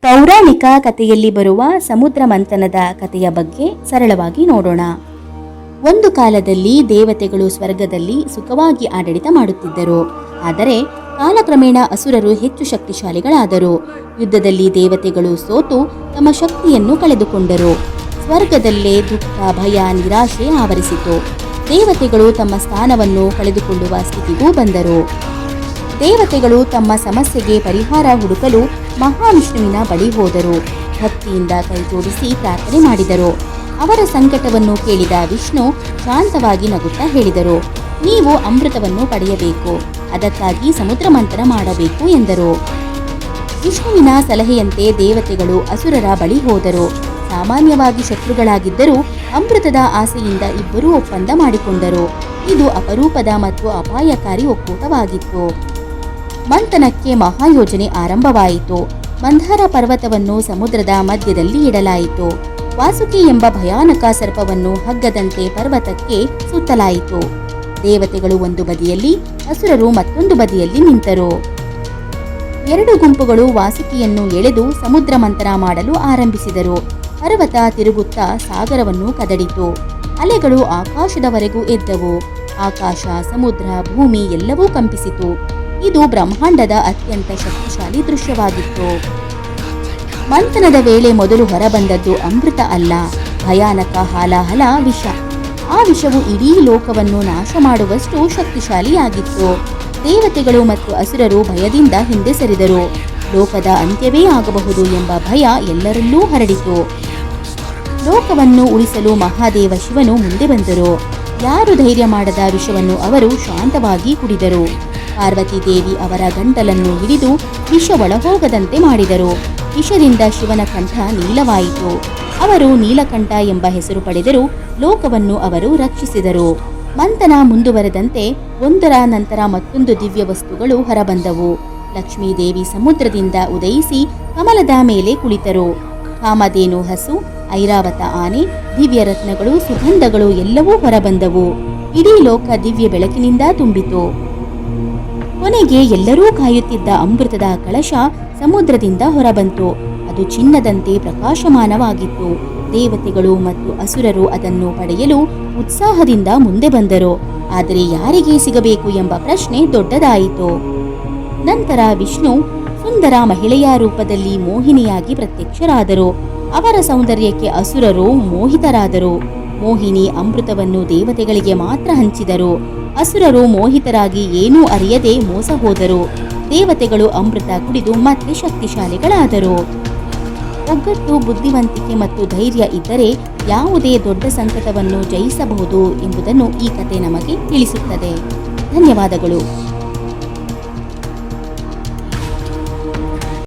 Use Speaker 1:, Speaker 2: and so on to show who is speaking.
Speaker 1: ಪೌರಾಣಿಕ ಕಥೆಯಲ್ಲಿ ಬರುವ ಸಮುದ್ರ ಮಂಥನದ ಕಥೆಯ ಬಗ್ಗೆ ಸರಳವಾಗಿ ನೋಡೋಣ. ಒಂದು ಕಾಲದಲ್ಲಿ ದೇವತೆಗಳು ಸ್ವರ್ಗದಲ್ಲಿ ಸುಖವಾಗಿ ಆಡಳಿತ ಮಾಡುತ್ತಿದ್ದರು. ಆದರೆ ಕಾಲಕ್ರಮೇಣ ಅಸುರರು ಹೆಚ್ಚು ಶಕ್ತಿಶಾಲಿಗಳಾದರು. ಯುದ್ಧದಲ್ಲಿ ದೇವತೆಗಳು ಸೋತು ತಮ್ಮ ಶಕ್ತಿಯನ್ನು ಕಳೆದುಕೊಂಡರು. ಸ್ವರ್ಗದಲ್ಲೇ ದುಃಖ, ಭಯ, ನಿರಾಶೆ ಆವರಿಸಿತು. ದೇವತೆಗಳು ತಮ್ಮ ಸ್ಥಾನವನ್ನು ಕಳೆದುಕೊಳ್ಳುವ ಸ್ಥಿತಿಗೂ ಬಂದರು. ದೇವತೆಗಳು ತಮ್ಮ ಸಮಸ್ಯೆಗೆ ಪರಿಹಾರ ಹುಡುಕಲು ಮಹಾವಿಷ್ಣುವಿನ ಬಳಿ ಹೋದರು. ಭಕ್ತಿಯಿಂದ ಕೈಜೋಡಿಸಿ ಪ್ರಾರ್ಥನೆ ಮಾಡಿದರು. ಅವರ ಸಂಕಟವನ್ನು ಕೇಳಿದ ವಿಷ್ಣು ಶಾಂತವಾಗಿ ನಗುತ್ತಾ ಹೇಳಿದರು, ನೀವು ಅಮೃತವನ್ನು ಪಡೆಯಬೇಕು, ಅದಕ್ಕಾಗಿ ಸಮುದ್ರ ಮಂಥನ ಮಾಡಬೇಕು ಎಂದರು. ವಿಷ್ಣುವಿನ ಸಲಹೆಯಂತೆ ದೇವತೆಗಳು ಅಸುರರ ಬಳಿ ಹೋದರು. ಸಾಮಾನ್ಯವಾಗಿ ಶತ್ರುಗಳಾಗಿದ್ದರೂ ಅಮೃತದ ಆಸೆಯಿಂದ ಇಬ್ಬರೂ ಒಪ್ಪಂದ ಮಾಡಿಕೊಂಡರು. ಇದು ಅಪರೂಪದ ಮತ್ತು ಅಪಾಯಕಾರಿ ಒಕ್ಕೂಟವಾಗಿತ್ತು. ಮಂಥನಕ್ಕೆ ಮಹಾಯೋಜನೆ ಆರಂಭವಾಯಿತು. ಮಂದಾರ ಪರ್ವತವನ್ನು ಸಮುದ್ರದ ಮಧ್ಯದಲ್ಲಿ ಇಡಲಾಯಿತು. ವಾಸುಕಿ ಎಂಬ ಭಯಾನಕ ಸರ್ಪವನ್ನು ಹಗ್ಗದಂತೆ ಪರ್ವತಕ್ಕೆ ಸುತ್ತಲಾಯಿತು. ದೇವತೆಗಳು ಒಂದು ಬದಿಯಲ್ಲಿ, ಅಸುರರು ಮತ್ತೊಂದು ಬದಿಯಲ್ಲಿ ನಿಂತರು. ಎರಡು ಗುಂಪುಗಳು ವಾಸುಕಿಯನ್ನು ಎಳೆದು ಸಮುದ್ರ ಮಂಥನ ಮಾಡಲು ಆರಂಭಿಸಿದರು. ಪರ್ವತ ತಿರುಗುತ್ತಾ ಸಾಗರವನ್ನು ಕದಡಿತು. ಅಲೆಗಳು ಆಕಾಶದವರೆಗೂ ಎದ್ದವು. ಆಕಾಶ, ಸಮುದ್ರ, ಭೂಮಿ ಎಲ್ಲವೂ ಕಂಪಿಸಿತು. ಇದು ಬ್ರಹ್ಮಾಂಡದ ಅತ್ಯಂತ ಶಕ್ತಿಶಾಲಿ ದೃಶ್ಯವಾಗಿತ್ತು. ಮಂಥನದ ವೇಳೆ ಮೊದಲು ಹೊರಬಂದದ್ದು ಅಮೃತ ಅಲ್ಲ, ಭಯಾನಕ ಹಾಲಾಹಲ ವಿಷ. ಆ ವಿಷವು ಇಡೀ ಲೋಕವನ್ನು ನಾಶ ಮಾಡುವಷ್ಟು ಶಕ್ತಿಶಾಲಿಯಾಗಿತ್ತು. ದೇವತೆಗಳು ಮತ್ತು ಅಸುರರು ಭಯದಿಂದ ಹಿಂದೆ ಸರಿದರು. ಲೋಕದ ಅಂತ್ಯವೇ ಆಗಬಹುದು ಎಂಬ ಭಯ ಎಲ್ಲರಲ್ಲೂ ಹರಡಿತು. ಲೋಕವನ್ನು ಉಳಿಸಲು ಮಹಾದೇವ ಶಿವನು ಮುಂದೆ ಬಂದರು. ಯಾರು ಧೈರ್ಯ ಮಾಡದ ವಿಷವನ್ನು ಅವರು ಶಾಂತವಾಗಿ ಕುಡಿದರು. ಪಾರ್ವತಿ ದೇವಿ ಅವರ ಗಂಟಲನ್ನು ಹಿಡಿದು ವಿಷ ಒಳಹೋಗದಂತೆ ಮಾಡಿದರು. ವಿಷದಿಂದ ಶಿವನ ಕಂಠ ನೀಲವಾಯಿತು. ಅವರು ನೀಲಕಂಠ ಎಂಬ ಹೆಸರು ಪಡೆದರು. ಲೋಕವನ್ನು ಅವರು ರಕ್ಷಿಸಿದರು. ಮಂಥನ ಮುಂದುವರೆದಂತೆ ಒಂದರ ನಂತರ ಮತ್ತೊಂದು ದಿವ್ಯ ವಸ್ತುಗಳು ಹೊರಬಂದವು. ಲಕ್ಷ್ಮೀದೇವಿ ಸಮುದ್ರದಿಂದ ಉದಯಿಸಿ ಕಮಲದ ಮೇಲೆ ಕುಳಿತರು. ಕಾಮಧೇನು ಹಸು, ಐರಾವತ ಆನೆ, ದಿವ್ಯ ರತ್ನಗಳು, ಸುಗಂಧಗಳು ಎಲ್ಲವೂ ಹೊರಬಂದವು. ಇಡೀ ಲೋಕ ದಿವ್ಯ ಬೆಳಕಿನಿಂದ ತುಂಬಿತು. ಕೊನೆಗೆ ಎಲ್ಲರೂ ಕಾಯುತ್ತಿದ್ದ ಅಮೃತದ ಕಳಶ ಸಮುದ್ರದಿಂದ ಹೊರಬಂತು. ಅದು ಚಿನ್ನದಂತೆ ಪ್ರಕಾಶಮಾನವಾಗಿತ್ತು. ದೇವತೆಗಳು ಮತ್ತು ಅಸುರರು ಅದನ್ನು ಪಡೆಯಲು ಉತ್ಸಾಹದಿಂದ ಮುಂದೆ ಬಂದರು. ಆದರೆ ಯಾರಿಗೆ ಸಿಗಬೇಕು ಎಂಬ ಪ್ರಶ್ನೆ ದೊಡ್ಡದಾಯಿತು. ನಂತರ ವಿಷ್ಣು ಸುಂದರ ಮಹಿಳೆಯ ರೂಪದಲ್ಲಿ ಮೋಹಿನಿಯಾಗಿ ಪ್ರತ್ಯಕ್ಷರಾದರು. ಅವರ ಸೌಂದರ್ಯಕ್ಕೆ ಅಸುರರು ಮೋಹಿತರಾದರು. ಮೋಹಿನಿ ಅಮೃತವನ್ನು ದೇವತೆಗಳಿಗೆ ಮಾತ್ರ ಹಂಚಿದರು. ಅಸುರರು ಮೋಹಿತರಾಗಿ ಏನೂ ಅರಿಯದೆ ಮೋಸ ಹೋದರು. ದೇವತೆಗಳು ಅಮೃತ ಕುಡಿದು ಮತ್ತೆ ಶಕ್ತಿಶಾಲಿಗಳಾದರು. ಒಗ್ಗಟ್ಟು, ಬುದ್ಧಿವಂತಿಕೆ ಮತ್ತು ಧೈರ್ಯ ಇದ್ದರೆ ಯಾವುದೇ ದೊಡ್ಡ ಸಂಕಟವನ್ನು ಜಯಿಸಬಹುದು ಎಂಬುದನ್ನು ಈ ಕಥೆ ನಮಗೆ ತಿಳಿಸುತ್ತದೆ. ಧನ್ಯವಾದಗಳು.